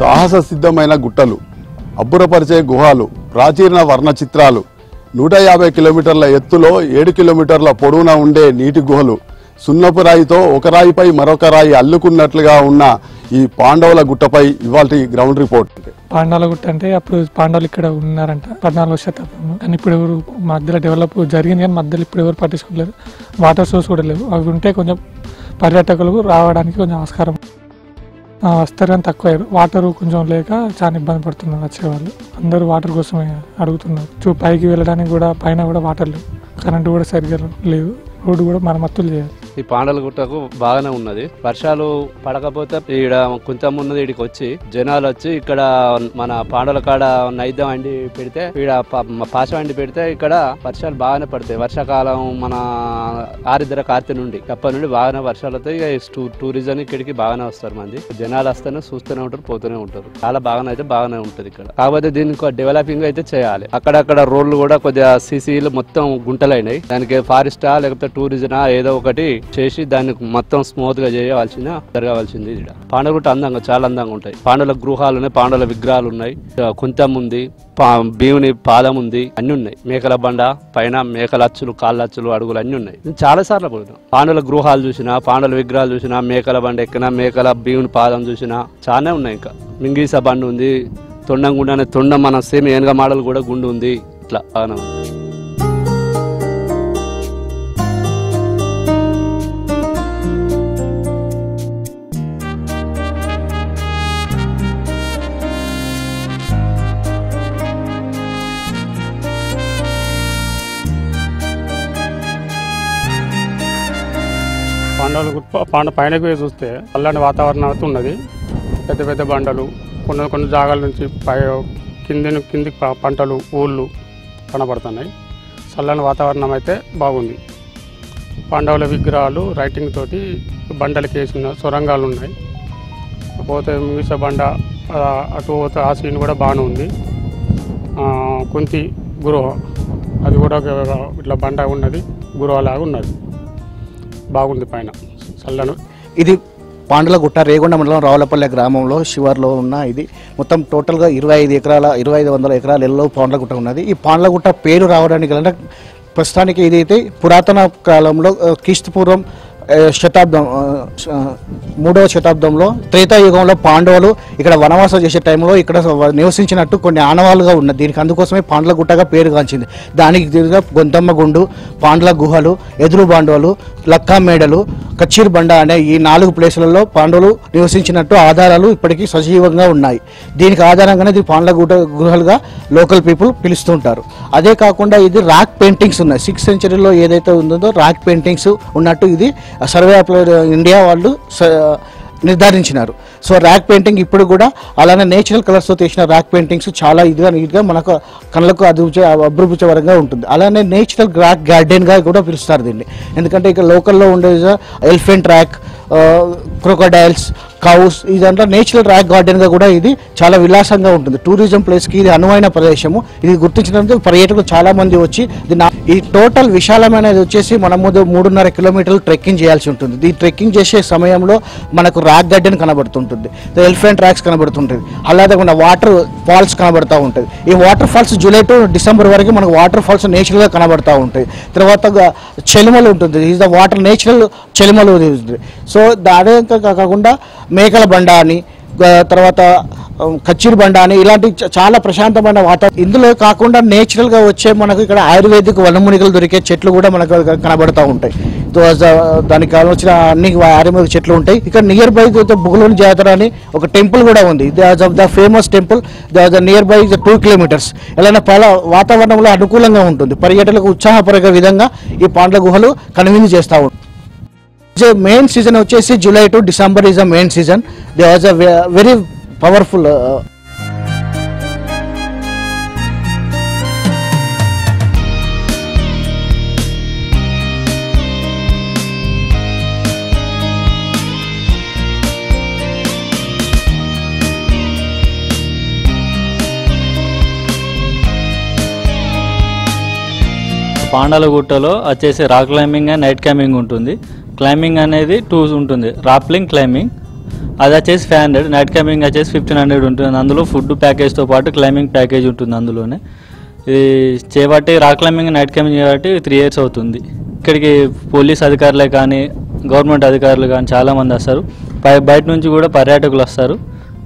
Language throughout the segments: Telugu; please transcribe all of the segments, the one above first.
సాహస సిద్ధమైన గుట్టలు, అబ్బురపరిచే గుహాలు, ప్రాచీన వర్ణ చిత్రాలు, 150 కిలోమీటర్ల ఎత్తులో 7 కిలోమీటర్ల పొడవున ఉండే నీటి గుహలు, సున్నపు రాయితో ఒక రాయిపై మరొక రాయి అల్లుకున్నట్లుగా ఉన్న ఈ పాండవుల గుట్టపై ఇవాల్టి గ్రౌండ్ రిపోర్ట్. పాండవుల గుట్ట అంటే అప్పుడు పాండవులు ఇక్కడ ఉన్నారంట 14వ శతాబ్దంలో. కానీ ఇప్పుడు ఎవరు మధ్యలో డెవలప్ జరిగింది, కానీ మధ్యలో ఇప్పుడు ఎవరు పట్టించుకోలేదు. వాటర్ సోర్స్ కూడా లేవు. అవి ఉంటే కొంచెం పర్యాటకులకు రావడానికి కొంచెం ఆస్కారం వస్తారు, కానీ తక్కువ. వాటర్ కొంచెం లేక చాలా ఇబ్బంది పడుతున్నారు వచ్చేవాళ్ళు. అందరూ వాటర్ కోసమే అడుగుతున్నారు. పైకి వెళ్ళడానికి కూడా పైన కూడా వాటర్ లేవు, కరెంటు కూడా సరిగ్గా లేదు, రోడ్డు కూడా మరమ్మతులు చేయాలి. ఈ పాండవుల గుట్టకు బాగానే ఉన్నది. వర్షాలు పడకపోతే ఈడ కొంచెం ఉన్నది, ఇడికి వచ్చి జనాలు వచ్చి ఇక్కడ మన పాండవుల కాడ నైద్యం వండి పెడితే, ఈడ పాశ వండి పెడితే ఇక్కడ వర్షాలు బాగానే పడతాయి. వర్షాకాలం మన ఆరిద్ర కార్తె నుండి ఎప్పటి నుండి బాగానే వర్షాలు వస్తాయి. టూరిజం ఇక్కడికి బాగానే వస్తారు మంది. జనాలు వస్తేనే చూస్తూనే ఉంటారు, పోతూనే ఉంటారు. చాలా బాగానే ఉంటది ఇక్కడ. కాకపోతే దీనికి డెవలపింగ్ అయితే చేయాలి. అక్కడక్కడ రోడ్లు కూడా కొద్దిగా సీసీలు మొత్తం గుంటలైనాయి. దానికి ఫారెస్టా లేకపోతే టూరిజమా ఏదో ఒకటి చేసి దాన్ని మొత్తం స్మూత్ గా జరగవలసింది. పాండవ గుట్ట చాలా అందంగా ఉంటాయి. పాండవుల గృహాలు ఉన్నాయి, పాండవుల విగ్రహాలు ఉన్నాయి, కుంతం ఉంది, భీముని పాదం ఉంది, అన్ని ఉన్నాయి. మేకల బండ పైన మేకల అచ్చులు, కాళ్ళ అచ్చులు, అడుగులు అన్ని ఉన్నాయి. చాలా సార్లు పోయినా పాండవుల గృహాలు చూసినా, పాండవుల విగ్రహాలు చూసినా, మేకల బండ ఎక్కినా, మేకల భీముని పాదం చూసినా చాలానే ఉన్నాయి. ఇంకా మింగీస బండి ఉంది, తొండం గుండె అనే తొండం మన సేమ్ ఏనుగ మోడల్ కూడా గుండు ఉంది. ఇట్లా బాగానే ఉంది. పాండవుల పైనకి పోయి చూస్తే చల్లని వాతావరణం అయితే ఉన్నది. పెద్ద పెద్ద బండలు, కొన్ని జాగాల నుంచి కింది పంటలు, ఊళ్ళు కనబడుతున్నాయి. చల్లని వాతావరణం అయితే బాగుంది. పాండవుల విగ్రహాలు రైటింగ్ తోటి బండలకి వేసిన సొరంగాలు ఉన్నాయి. పోతే మిగతా బండ అటు పోతే ఆ సీన్ కూడా బాగానే ఉంది. కుంతి గృహ అది కూడా ఇట్లా బండ ఉన్నది, గృహలాగా ఉన్నది, బాగుంది పైన చల్లను. ఇది పాండవుల గుట్ట, రేగొండ మండలం రావులపల్లె గ్రామంలో శివార్లో ఉన్న ఇది. మొత్తం టోటల్గా 2500 ఎకరాల ఎల్లో పాండవుల గుట్ట ఉన్నది. ఈ పాండవుల గుట్ట పేరు రావడానికి గల ప్రస్తుతానికి ఇదైతే పురాతన కాలంలో క్రీస్తుపూర్వం మూడవ శతాబ్దంలో త్రేతాయుగంలో పాండవులు ఇక్కడ వనవాసం చేసే టైంలో ఇక్కడ నివసించినట్టు కొన్ని ఆనవాళ్ళుగా ఉన్నది. దీనికి అందుకోసమే పాండవుల గుట్టగా పేరుగాంచింది. దానికి తిరిగా గొంతమ్మ గుండు, పాండవుల గుహలు, ఎదురు బాండవులు, లక్కా మేడలు, కచ్చీర్ బండ అనే ఈ 4 ప్లేసులలో పాండవులు నివసించినట్టు ఆధారాలు ఇప్పటికీ సజీవంగా ఉన్నాయి. దీనికి ఆధారంగానే ఇది పాండవుల గుహలుగా లోకల్ పీపుల్ పిలుస్తుంటారు. అదే కాకుండా ఇది రాక్ పెయింటింగ్స్ ఉన్నాయి. 6th సెంచరీలో ఏదైతే ఉందో రాక్ పెయింటింగ్స్ ఉన్నట్టు ఇది సర్వే ఆఫ్ ఇండియా వాళ్ళు నిర్ధారించినారు. సో ర్యాక్ పెయింటింగ్ ఇప్పుడు కూడా అలానే నేచురల్ కలర్స్తో తీసిన ర్యాక్ పెయింటింగ్స్ చాలా నీట్గా మనకు కళ్ళకు అభివృద్ధిపరంగా ఉంటుంది. అలానే నేచురల్ ర్యాక్ గార్డెన్గా కూడా పిలుస్తారు దీన్ని. ఎందుకంటే ఇక లోకల్లో ఉండే ఎలిఫెంట్ ర్యాక్, క్రొకోడైల్స్, కౌస్, ఇదంతా నేచురల్ ర్యాక్ గార్డెన్గా కూడా ఇది చాలా విలాసంగా ఉంటుంది. టూరిజం ప్లేస్కి ఇది అనువైన ప్రదేశము. ఇది గుర్తించినందుకు పర్యాటకులు చాలామంది వచ్చి ఈ టోటల్ విశాలమైనది వచ్చేసి మనము 3.5 కిలోమీటర్లు ట్రెక్కింగ్ చేయాల్సి ఉంటుంది. ఈ ట్రెక్కింగ్ చేసే సమయంలో మనకు రాక్ గార్డెన్ కనబడుతుంటుంది, ఎలిఫెంట్ ర్యాక్స్ కనబడుతుంటుంది, అలాగే వాటర్ ఫాల్స్ కనబడుతూ ఉంటుంది. ఈ water falls July to December వరకు మనకు వాటర్ ఫాల్స్ నేచురల్గా కనబడుతూ ఉంటాయి. తర్వాత చెలిమలు ఉంటుంది, ఈజ్ ద వాటర్ నేచురల్ చెలిమలు. సో అదే కాకుండా మేకల బండ అని, తర్వాత కచ్చీర్ బండ అని, ఇలాంటి చాలా ప్రశాంతమైన వాతావరణం. ఇందులో కాకుండా నేచురల్గా వచ్చే మనకు ఇక్కడ ఆయుర్వేదిక్ వనమూలికలు దొరికే చెట్లు కూడా మనకు కనబడుతూ ఉంటాయి. దానికి కావాల్సిన అన్ని ఆయుర్వేదిక చెట్లు ఉంటాయి. ఇక్కడ నియర్ బై బుగలోని జాతర అని ఒక టెంపుల్ కూడా ఉంది. The famous temple near by 2 kilometres. ఎలా వాతావరణంలో అనుకూలంగా ఉంటుంది. పర్యాటకులకు ఉత్సాహపరగే విధంగా ఈ పాండవుల గుహలు కనువిందు చేస్తూ ఉంటాయి. మెయిన్ సీజన్ వచ్చేసి July to December is the main season. They was a very powerful. పాండవుల గుట్టలో వచ్చేసి rock climbing and night climbing ఉంటుంది. క్లైంబింగ్ అనేది 2 ఉంటుంది, రాప్లింగ్, క్లైంబింగ్. అది వచ్చేసి 500, నైట్ క్యాంపింగ్ వచ్చేసి 1500 ఉంటుంది. అందులో ఫుడ్ ప్యాకేజ్తో పాటు క్లైంబింగ్ ప్యాకేజ్ ఉంటుంది అందులోనే. ఇది చేయబట్టి రాక్ క్లైంబింగ్ నైట్ క్యాంపింగ్ చేయబట్టి 3 years అవుతుంది. ఇక్కడికి పోలీస్ అధికారులే కానీ గవర్నమెంట్ అధికారులు కానీ చాలామంది వస్తారు. బయట నుంచి కూడా పర్యాటకులు వస్తారు,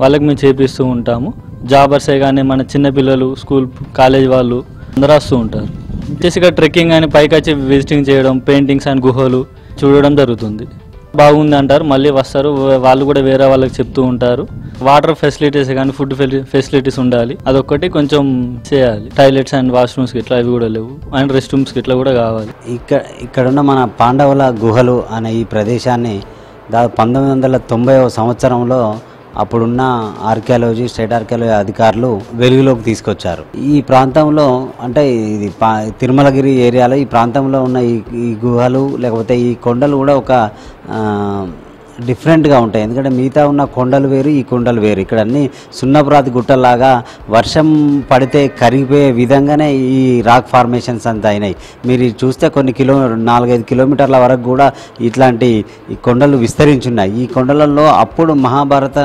వాళ్ళకి మేము చేపిస్తూ ఉంటాము. జాబర్సే కానీ మన చిన్నపిల్లలు, స్కూల్ కాలేజ్ వాళ్ళు అందరూ వస్తూ ఉంటారు. వచ్చేసి ఇక్కడ ట్రెక్కింగ్ అని పైకి వచ్చి విజిటింగ్ చేయడం, పెయింటింగ్స్ అండ్ గుహలు చూడడం జరుగుతుంది. బాగుంది అంటారు, మళ్ళీ వస్తారు. వాళ్ళు కూడా వేరే వాళ్ళకి చెప్తూ ఉంటారు. వాటర్ ఫెసిలిటీస్ కానీ ఫుడ్ ఫెసిలిటీస్ ఉండాలి, అదొక్కటి కొంచెం చేయాలి. టాయిలెట్స్ అండ్ వాష్రూమ్స్కి ఇట్లా అవి కూడా లేవు, అండ్ రెస్ట్ రూమ్స్కి ఇట్లా కూడా కావాలి. ఇక్కడున్న మన పాండవుల గుహలు అనే ఈ ప్రదేశాన్ని 1990వ సంవత్సరంలో అప్పుడున్న ఆర్కియాలజీ, స్టేట్ ఆర్కియాలజీ అధికారులు వెలుగులోకి తీసుకొచ్చారు. ఈ ప్రాంతంలో అంటే ఇది తిరుమలగిరి ఏరియాలో ఈ ప్రాంతంలో ఉన్న ఈ గుహలు లేకపోతే ఈ కొండలు కూడా ఒక డిఫరెంట్గా ఉంటాయి. ఎందుకంటే మిగతా ఉన్న కొండలు వేరు, ఈ కొండలు వేరు. ఇక్కడ అన్ని సున్నపురాతి గుట్టలాగా వర్షం పడితే కరిగిపోయే విధంగానే ఈ రాక్ ఫార్మేషన్స్ అంతా అయినాయి. మీరు చూస్తే కొన్ని 4-5 కిలోమీటర్ల వరకు కూడా ఇట్లాంటి ఈ కొండలు విస్తరించున్నాయి. ఈ కొండలలో అప్పుడు మహాభారత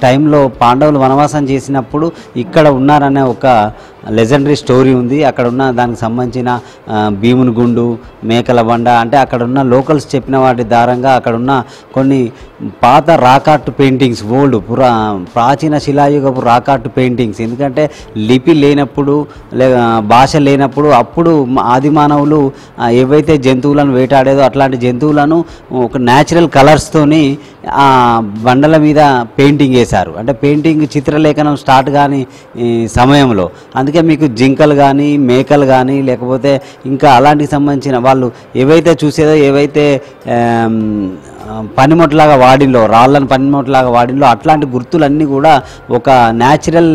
టైంలో పాండవులు వనవాసం చేసినప్పుడు ఇక్కడ ఉన్నారనే ఒక లెజెండరీ స్టోరీ ఉంది. అక్కడ ఉన్న దానికి సంబంధించిన భీముని గుండు, మేకల బండ, అంటే అక్కడ ఉన్న లోకల్స్ చెప్పిన వాటి దారంగా అక్కడున్న కొన్ని పాత రాకార్ట్ పెయింటింగ్స్, ప్రాచీన శిలాయుగపు రాకార్ట్ పెయింటింగ్స్. ఎందుకంటే లిపి లేనప్పుడు భాష లేనప్పుడు అప్పుడు ఆది మానవులు ఏవైతే జంతువులను వేటాడేదో అట్లాంటి జంతువులను ఒక న్యాచురల్ కలర్స్తోని ఆ బండల మీద పెయింటింగ్ వేశారు. అంటే పెయింటింగ్ చిత్రలేఖనం స్టార్ట్ కాని సమయంలో. అందుకే మీకు జింకలు కానీ మేకలు కానీ లేకపోతే ఇంకా అలాంటికి సంబంధించిన వాళ్ళు ఏవైతే చూసేదో, ఏవైతే పనిముట్లాగా వాడిల్లో, రాళ్ళను పనిముట్లాగా వాడిల్లో అట్లాంటి గుర్తులన్నీ కూడా ఒక న్యాచురల్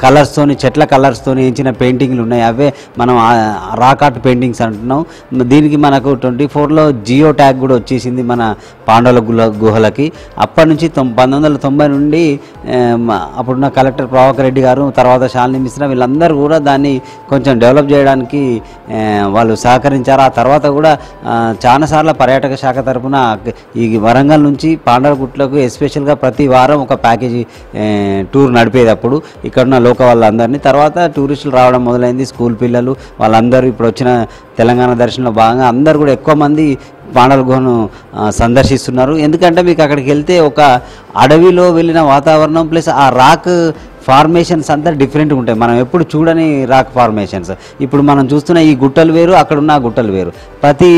కలర్స్తోని, చెట్ల కలర్స్తోని వేయించిన పెయింటింగ్లు ఉన్నాయి. అవే మనం రాకార్ట్ పెయింటింగ్స్ అంటున్నాం. దీనికి మనకు 24లో జియో ట్యాగ్ కూడా వచ్చేసింది మన పాండవుల గుహలకి. అప్పటి నుంచి 1990 నుండి అప్పుడున్న కలెక్టర్ ప్రభాకర్ రెడ్డి గారు, తర్వాత శాలిని మిశ్రా, వీళ్ళందరూ కూడా దాన్ని కొంచెం డెవలప్ చేయడానికి వాళ్ళు సహకరించారు. ఆ తర్వాత కూడా చాలాసార్లు పర్యాటక శాఖ తరఫున ఈ వరంగల్ నుంచి పాండవగుట్టలకు ఎస్పెషల్గా ప్రతి వారం ఒక ప్యాకేజీ టూర్ నడిపేటప్పుడు ఇక్కడున్న లోక వాళ్ళందరినీ, తర్వాత టూరిస్టులు రావడం మొదలైంది. స్కూల్ పిల్లలు వాళ్ళందరూ ఇప్పుడు వచ్చిన తెలంగాణ దర్శనంలో భాగంగా అందరూ కూడా ఎక్కువ మంది పాండవుల గుహను సందర్శిస్తున్నారు. ఎందుకంటే మీకు అక్కడికి వెళ్తే ఒక అడవిలో వెళ్ళిన వాతావరణం ప్లస్ ఆ రాక్ ఫార్మేషన్స్ అంతా డిఫరెంట్గా ఉంటాయి. మనం ఎప్పుడు చూడని రాక్ ఫార్మేషన్స్. ఇప్పుడు మనం చూస్తున్న ఈ గుట్టలు వేరు, అక్కడున్న గుట్టలు వేరు. ప్రతి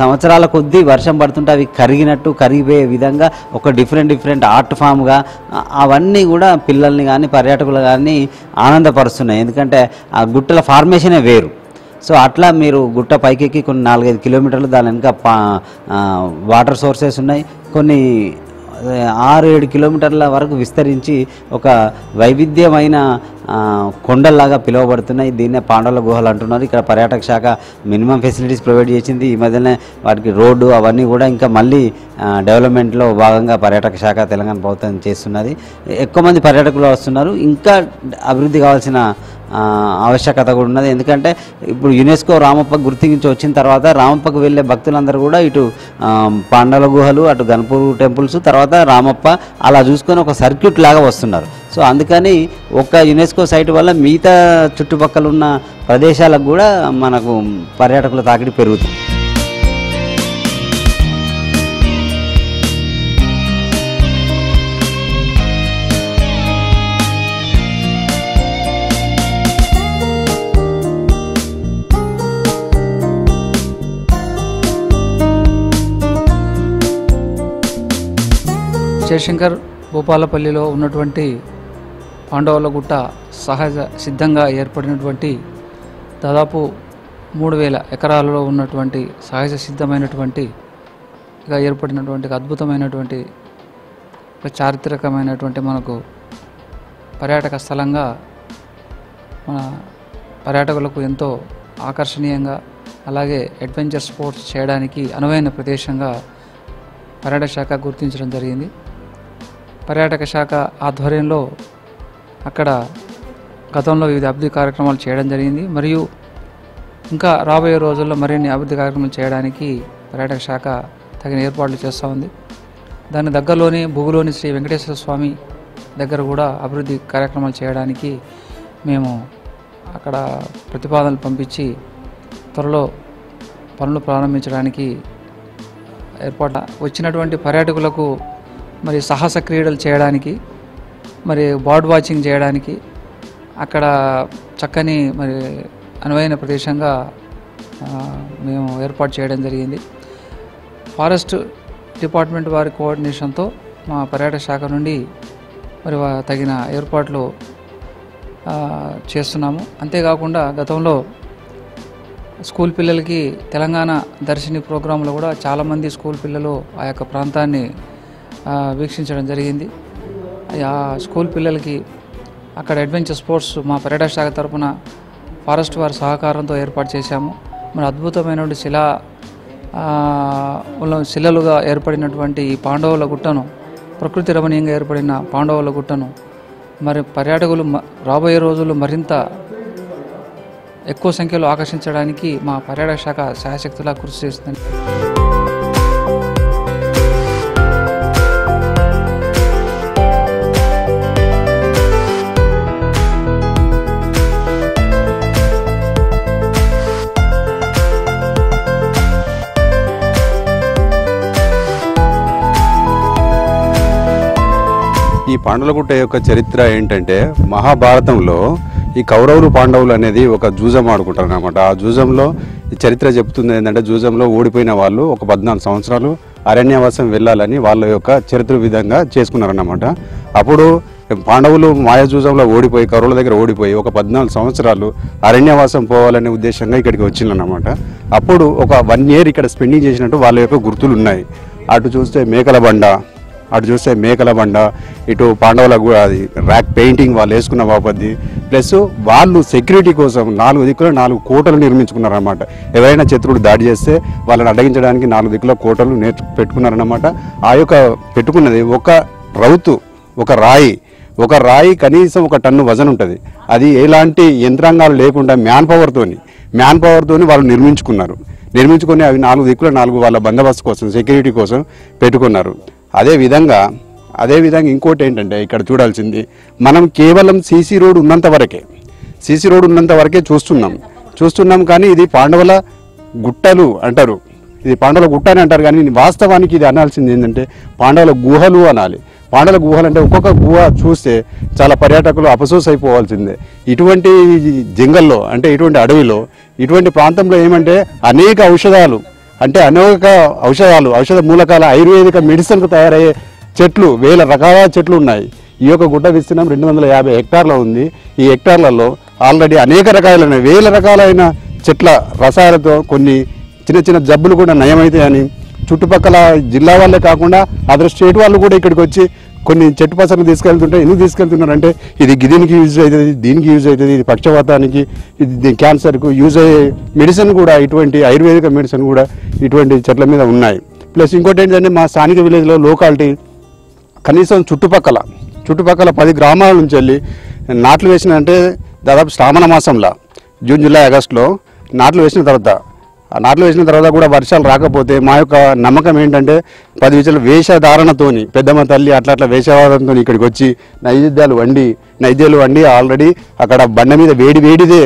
సంవత్సరాల కొద్దీ వర్షం పడుతుంటే అవి కరిగిపోయే విధంగా ఒక డిఫరెంట్ ఆర్ట్ ఫామ్గా అవన్నీ కూడా పిల్లల్ని కానీ పర్యాటకులు కానీ ఆనందపరుస్తున్నాయి. ఎందుకంటే ఆ గుట్టల ఫార్మేషనే వేరు. సో అట్లా మీరు గుట్ట పైకెక్కి కొన్ని 4-5 కిలోమీటర్లు దాని వెనుక వాటర్ సోర్సెస్ ఉన్నాయి. కొన్ని 6-7 కిలోమీటర్ల వరకు విస్తరించి ఒక వైవిధ్యమైన కొండల్లాగా పిలువబడుతున్నాయి. దీన్నే పాండవుల గుహలు అంటున్నారు. ఇక్కడ పర్యాటక శాఖ మినిమం ఫెసిలిటీస్ ప్రొవైడ్ చేసింది. ఈ మధ్యనే వాటికి రోడ్డు అవన్నీ కూడా ఇంకా మళ్ళీ డెవలప్మెంట్లో భాగంగా పర్యాటక శాఖ తెలంగాణ ప్రభుత్వం చేస్తున్నది. ఎక్కువ మంది పర్యాటకులు వస్తున్నారు. ఇంకా అభివృద్ధి కావాల్సిన ఆవశ్యకత కూడా ఉన్నది. ఎందుకంటే ఇప్పుడు యునెస్కో రామప్పకు గుర్తించి వచ్చిన తర్వాత రామప్పకు వెళ్ళే భక్తులందరూ కూడా ఇటు పాండవుల గుహలు, అటు గణపూర్ టెంపుల్స్, తర్వాత రామప్ప అలా చూసుకొని ఒక సర్క్యూట్ లాగా వస్తున్నారు. సో అందుకని ఒక యునెస్కో సైట్ వల్ల మిగతా చుట్టుపక్కల ఉన్న ప్రదేశాలకు కూడా మనకు పర్యాటకుల తాకిడి పెరుగుతుంది. జయశంకర్ భూపాలపల్లిలో ఉన్నటువంటి పాండవుల గుట్ట సహజ సిద్ధంగా ఏర్పడినటువంటి దాదాపు 3000 ఎకరాలలో ఉన్నటువంటి సహజ సిద్ధమైనటువంటి ఏర్పడినటువంటి అద్భుతమైనటువంటి చారిత్రకమైనటువంటి మనకు పర్యాటక స్థలంగా మన పర్యాటకులకు ఎంతో ఆకర్షణీయంగా, అలాగే అడ్వెంచర్ స్పోర్ట్స్ చేయడానికి అనువైన ప్రదేశంగా పర్యాటక శాఖ గుర్తించడం జరిగింది. పర్యాటక శాఖ ఆధ్వర్యంలో అక్కడ గతంలో వివిధ అభివృద్ధి కార్యక్రమాలు చేయడం జరిగింది. మరియు ఇంకా రాబోయే రోజుల్లో మరిన్ని అభివృద్ధి కార్యక్రమాలు చేయడానికి పర్యాటక శాఖ తగిన ఏర్పాట్లు చేస్తూ ఉంది. దాని దగ్గరలోనే భూగులోని శ్రీ వెంకటేశ్వర స్వామి దగ్గర కూడా అభివృద్ధి కార్యక్రమాలు చేయడానికి మేము అక్కడ ప్రతిపాదనలు పంపించి త్వరలో పనులు ప్రారంభించడానికి ఏర్పాటు వచ్చినటువంటి పర్యాటకులకు మరి సాహస క్రీడలు చేయడానికి మరి బర్డ్ వాచింగ్ చేయడానికి అక్కడ చక్కని మరి అనువైన ప్రదేశంగా మేము ఏర్పాటు చేయడం జరిగింది. ఫారెస్ట్ డిపార్ట్మెంట్ వారి కోఆర్డినేషన్తో మా పర్యాటక శాఖ నుండి మరి తగిన ఏర్పాట్లు చేస్తున్నాము. అంతేకాకుండా గతంలో స్కూల్ పిల్లలకి తెలంగాణ దర్శిని ప్రోగ్రాంలో కూడా చాలామంది స్కూల్ పిల్లలు ఆ యొక్క ప్రాంతాన్ని వీక్షించడం జరిగింది. ఆ స్కూల్ పిల్లలకి అక్కడ అడ్వెంచర్ స్పోర్ట్స్ మా పర్యాటక శాఖ తరఫున ఫారెస్ట్ వారి సహకారంతో ఏర్పాటు చేశాము. మరి అద్భుతమైనటువంటి శిలలుగా ఏర్పడినటువంటి ఈ పాండవుల గుట్టను, ప్రకృతి రమణీయంగా ఏర్పడిన పాండవుల గుట్టను మరి పర్యాటకులు రాబోయే రోజుల్లో మరింత ఎక్కువ సంఖ్యలో ఆకర్షించడానికి మా పర్యాటక శాఖ శాయశక్తులా కృషి చేస్తుంది. ఈ పాండవులగుట్ట యొక్క చరిత్ర ఏంటంటే మహాభారతంలో ఈ కౌరవులు పాండవులు అనేది ఒక జూజం ఆడుకుంటారు అన్నమాట. ఆ జూజంలో ఈ చరిత్ర చెప్తుంది ఏంటంటే జూజంలో ఓడిపోయిన వాళ్ళు ఒక 14 సంవత్సరాలు అరణ్యవాసం వెళ్ళాలని వాళ్ళ యొక్క చరిత్ర విధంగా చేసుకున్నారన్నమాట. అప్పుడు పాండవులు మాయాజూజంలో ఓడిపోయి కౌరవుల దగ్గర ఓడిపోయి ఒక 14 సంవత్సరాలు అరణ్యవాసం పోవాలనే ఉద్దేశంగా ఇక్కడికి వచ్చిందన్నమాట. అప్పుడు ఒక 1 year ఇక్కడ స్పెండింగ్ చేసినట్టు వాళ్ళ యొక్క గుర్తులు ఉన్నాయి. అటు చూస్తే మేకల బండ, ఇటు పాండవుల అది ర్యాక్ పెయింటింగ్ వాళ్ళు వేసుకున్న బాపద్ది, ప్లస్ వాళ్ళు సెక్యూరిటీ కోసం 4 దిక్కులో 4 కోటలు నిర్మించుకున్నారన్నమాట. ఎవరైనా శత్రువుడు దాడి చేస్తే వాళ్ళని అడ్డగించడానికి 4 దిక్కుల కోటలు పెట్టుకున్నారన్నమాట. ఆ యొక్క పెట్టుకున్నది ఒక రాయి కనీసం 1 టన్ను వజన్ ఉంటుంది. అది ఎలాంటి యంత్రాంగాలు లేకుండా మ్యాన్ పవర్తోని వాళ్ళు నిర్మించుకొని అవి 4 దిక్కుల 4 వాళ్ళ బందోబస్తు కోసం సెక్యూరిటీ కోసం పెట్టుకున్నారు. అదేవిధంగా ఇంకోటి ఏంటంటే ఇక్కడ చూడాల్సింది, మనం కేవలం సీసీ రోడ్ ఉన్నంత వరకే చూస్తున్నాం కానీ ఇది పాండవుల గుట్టలు అంటారు, ఇది పాండవుల గుట్ట అని అంటారు. కానీ వాస్తవానికి ఇది అనాల్సింది ఏంటంటే పాండవుల గుహలు అనాలి. పాండవుల గుహలు అంటే ఒక్కొక్క గుహ చూస్తే చాలా పర్యాటకులు అపసోస్ అయిపోవాల్సిందే. ఇటువంటి జంగల్లో అంటే ఇటువంటి అడవిలో ఇటువంటి ప్రాంతంలో ఏమంటే అనేక ఔషధ మూలకాల ఆయుర్వేదిక మెడిసిన్కు తయారయ్యే చెట్లు, 1000 రకాల చెట్లు ఉన్నాయి. ఈ యొక్క గుట్ట విస్తీర్ణం 250 హెక్టార్ల ఉంది. ఈ హెక్టార్లలో ఆల్రెడీ అనేక రకాలైన 1000 రకాలైన చెట్ల రసాయలతో కొన్ని చిన్న జబ్బులు కూడా నయమవుతాయని చుట్టుపక్కల జిల్లా వాళ్ళే కాకుండా అదర్ స్టేట్ వాళ్ళు కూడా ఇక్కడికి వచ్చి కొన్ని చెట్టు పసర్లు తీసుకెళ్తుంటే ఎందుకు తీసుకెళ్తున్నారంటే ఇది దీనికి యూజ్ అవుతుంది, దీనికి యూజ్ అవుతుంది, ఇది పక్షవాతానికి, ఇది క్యాన్సర్కు యూజ్ అయ్యే మెడిసిన్ కూడా, ఇటువంటి ఆయుర్వేదిక మెడిసిన్ కూడా ఇటువంటి చెట్ల మీద ఉన్నాయి. ప్లస్ ఇంకోటి ఏంటంటే మా స్థానిక విలేజ్లో లోకాలిటీ కనీసం చుట్టుపక్కల 10 గ్రామాల నుంచి వెళ్ళి నాట్లు వేసినంటే దాదాపు శ్రావణ మాసంలో జూన్ జూలై ఆగస్టులో నాట్లు వేసిన తర్వాత కూడా వర్షాలు రాకపోతే మా యొక్క నమ్మకం ఏంటంటే 10 విషయాలు వేషధారణతోని పెద్దమ్మ తల్లి అట్లా వేషధారణతో ఇక్కడికి వచ్చి నైవేద్యాలు వండి ఆల్రెడీ అక్కడ బండ మీద వేడిదే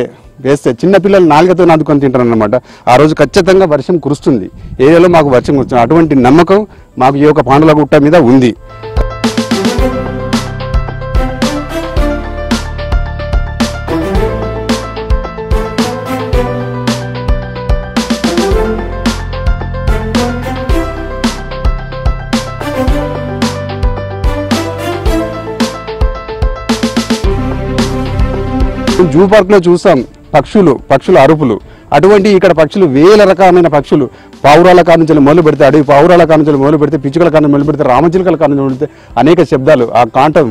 వేస్తే చిన్నపిల్లలు నాలుగతో నాదుకొని తింటారు అన్నమాట. ఆ రోజు ఖచ్చితంగా వర్షం కురుస్తుంది, ఏరియాలో మాకు వర్షం కురుస్తుంది. అటువంటి నమ్మకం మాకు ఈ యొక్క పాండవులగుట్ట మీద ఉంది. జూ పార్క్లో చూసాం పక్షుల అరుపులు. అటువంటి ఇక్కడ పక్షులు 1000 రకమైన పక్షులు, పావురాల కాడ నుంచి మొదలు పెడితే, అడవి పావురాల కాడ నుంచి మొదలు పెడితే, పిచ్చుకల కాడ మొదలు పెడితే, రామచిలుకల కాడ నుంచి మొదలు పెడితే అనేక శబ్దాలు, ఆ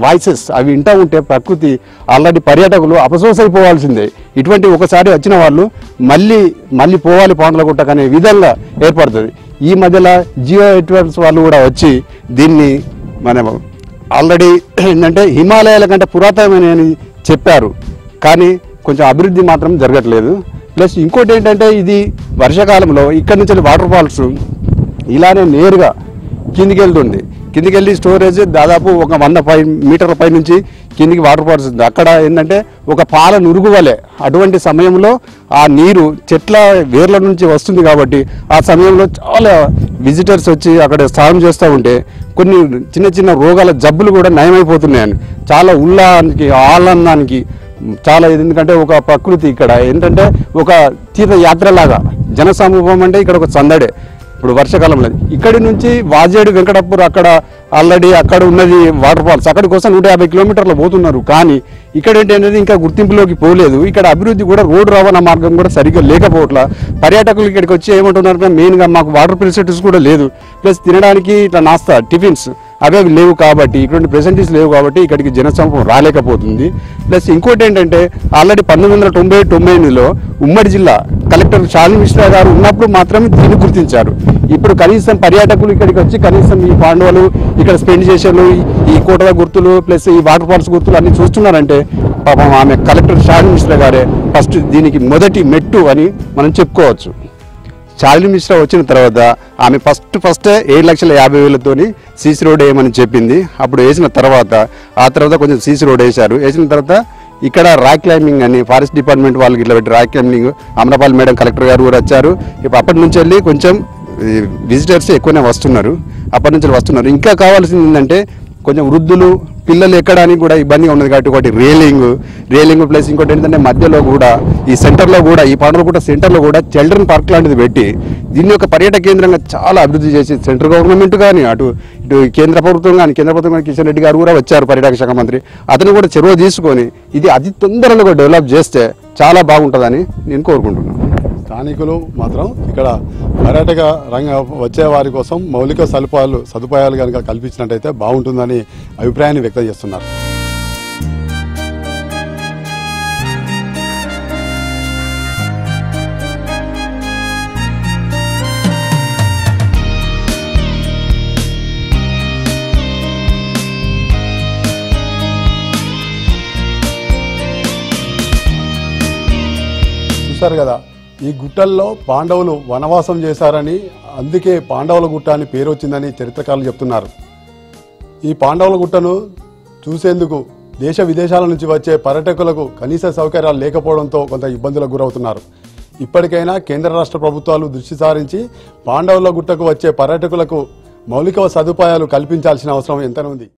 వాయిసెస్ అవి వింటూ ఉంటే ప్రకృతి ఆల్రెడీ పర్యాటకులు అపసోస్ అయిపోవాల్సిందే. ఇటువంటి ఒకసారి వచ్చిన వాళ్ళు మళ్ళీ పోవాలి పాండవులగుట్టకు అనే విధంగా ఏర్పడుతుంది. ఈ మధ్యలో జియో నెట్వర్క్స్ వాళ్ళు కూడా వచ్చి దీన్ని మనం ఆల్రెడీ ఏంటంటే హిమాలయాల కంటే పురాతనమైన చెప్పారు, కానీ కొంచెం అభివృద్ధి మాత్రం జరగట్లేదు. ప్లస్ ఇంకోటి ఏంటంటే ఇది వర్షాకాలంలో ఇక్కడ నుంచి వాటర్ ఫాల్స్ ఇలానే నేరుగా కిందికి వెళ్తుంది. కిందికి వెళ్ళి స్టోరేజ్ దాదాపు ఒక 100 మీటర్ల పై నుంచి కిందికి వాటర్ ఫాల్స్ ఉంది. అక్కడ ఏంటంటే ఒక పాల నురుగు వలె అటువంటి సమయంలో ఆ నీరు చెట్ల వేర్ల నుంచి వస్తుంది కాబట్టి ఆ సమయంలో చాలా విజిటర్స్ వచ్చి అక్కడ స్నానం చేస్తూ ఉంటే కొన్ని చిన్న చిన్న రోగాల జబ్బులు కూడా నయమైపోతున్నాయని చాలా ఉల్లాహానికి ఆనందానికి చాలా ఎందుకంటే ఒక ప్రకృతి ఇక్కడ ఏంటంటే ఒక తీర్థయాత్రలాగా జనసమూహం అంటే ఇక్కడ ఒక సందడే. ఇప్పుడు వర్షాకాలంలో ఇక్కడి నుంచి వాజేడు వెంకటపూర్ అక్కడ ఆల్రెడీ అక్కడ ఉన్నది వాటర్ ఫాల్స్ అక్కడి కోసం 150 కిలోమీటర్లు పోతున్నారు. కానీ ఇక్కడ ఏంటనేది ఇంకా గుర్తింపులోకి పోలేదు. ఇక్కడ అభివృద్ధి కూడా రోడ్డు రవాణా మార్గం కూడా సరిగ్గా లేకపోవట్ల పర్యాటకులు ఇక్కడికి వచ్చి ఏమంటున్నారు మెయిన్గా మాకు వాటర్ ఫెసిలిటీస్ కూడా లేదు, ప్లస్ తినడానికి ఇట్లా నాస్తా టిఫిన్స్ అవే లేవు కాబట్టి ఇటువంటి ఫెసిలిటీస్ లేవు కాబట్టి ఇక్కడికి జనసమూహం రాలేకపోతుంది. ప్లస్ ఇంకోటి ఏంటంటే ఆల్రెడీ 1998లో ఉమ్మడి జిల్లా కలెక్టర్ శాలిని మిశ్రా గారు ఉన్నప్పుడు మాత్రమే దీన్ని గుర్తించారు. ఇప్పుడు కనీసం పర్యాటకులు ఇక్కడికి వచ్చి కనీసం ఈ పాండవులు ఇక్కడ స్పెండ్ చేసేలు ఈ కోటల గుర్తులు ప్లస్ ఈ వాటర్ ఫాల్స్ గుర్తులు అన్ని చూస్తున్నారంటే పాపం ఆమె కలెక్టర్ శాలిని మిశ్రా గారే ఫస్ట్ దీనికి మొదటి మెట్టు అని మనం చెప్పుకోవచ్చు. శాలిని మిశ్రా వచ్చిన తర్వాత ఆమె ఫస్టే 7,50,000తోని సీసీ రోడ్ వేయమని చెప్పింది. అప్పుడు వేసిన తర్వాత ఆ తర్వాత కొంచెం సీసీ రోడ్ వేసిన తర్వాత ఇక్కడ రాక్ క్లైంబింగ్ అని ఫారెస్ట్ డిపార్ట్మెంట్ వాళ్ళకి ఇట్లా పెట్టి రాక్ క్లైంబింగ్ అమరపాల్ మేడం కలెక్టర్ గారు కూడా వచ్చారు. ఇప్పుడు అప్పటి నుంచి వెళ్ళి కొంచెం విజిటర్స్ ఎక్కువనే వస్తున్నారు. ఇంకా కావాల్సింది ఏంటంటే కొంచెం వృద్ధులు పిల్లలు ఎక్కడానికి కూడా ఇబ్బందిగా ఉన్నది కాబట్టి ఒకటి రేలింగ్ ప్లస్ ఇంకోటి ఏంటంటే మధ్యలో కూడా ఈ సెంటర్లో కూడా ఈ పాండవలగుట్ట సెంటర్లో కూడా చిల్డ్రన్ పార్క్ లాంటిది పెట్టి దీన్ని ఒక పర్యాటక కేంద్రంగా చాలా అభివృద్ధి చేసి సెంట్రల్ గవర్నమెంట్ కానీ ఇటు కేంద్ర ప్రభుత్వం కిషన్ రెడ్డి గారు కూడా వచ్చారు పర్యాటక శాఖ మంత్రి. అతను కూడా చొరవ తీసుకొని ఇది అతి తొందరగా డెవలప్ చేస్తే చాలా బాగుంటుందని నేను కోరుకుంటున్నాను. స్థానికులు మాత్రం ఇక్కడ పర్యాటక రంగం వచ్చే వారి కోసం మౌలిక సదుపాయాలు కనుక కల్పించినట్టయితే బాగుంటుందని అభిప్రాయాన్ని వ్యక్తం చేస్తున్నారు. చూశారు కదా, ఈ గుట్టల్లో పాండవులు వనవాసం చేశారని అందుకే పాండవుల గుట్ట అని పేరు వచ్చిందని చరిత్రకారులు చెప్తున్నారు. ఈ పాండవుల గుట్టను చూసేందుకు దేశ విదేశాల నుంచి వచ్చే పర్యాటకులకు కనీస సౌకర్యాలు లేకపోవడంతో కొంత ఇబ్బందులకు గురవుతున్నారు. ఇప్పటికైనా కేంద్ర రాష్ట్ర ప్రభుత్వాలు దృష్టి సారించి పాండవుల గుట్టకు వచ్చే పర్యాటకులకు మౌలిక సదుపాయాలు కల్పించాల్సిన అవసరం ఎంతైనా ఉంది.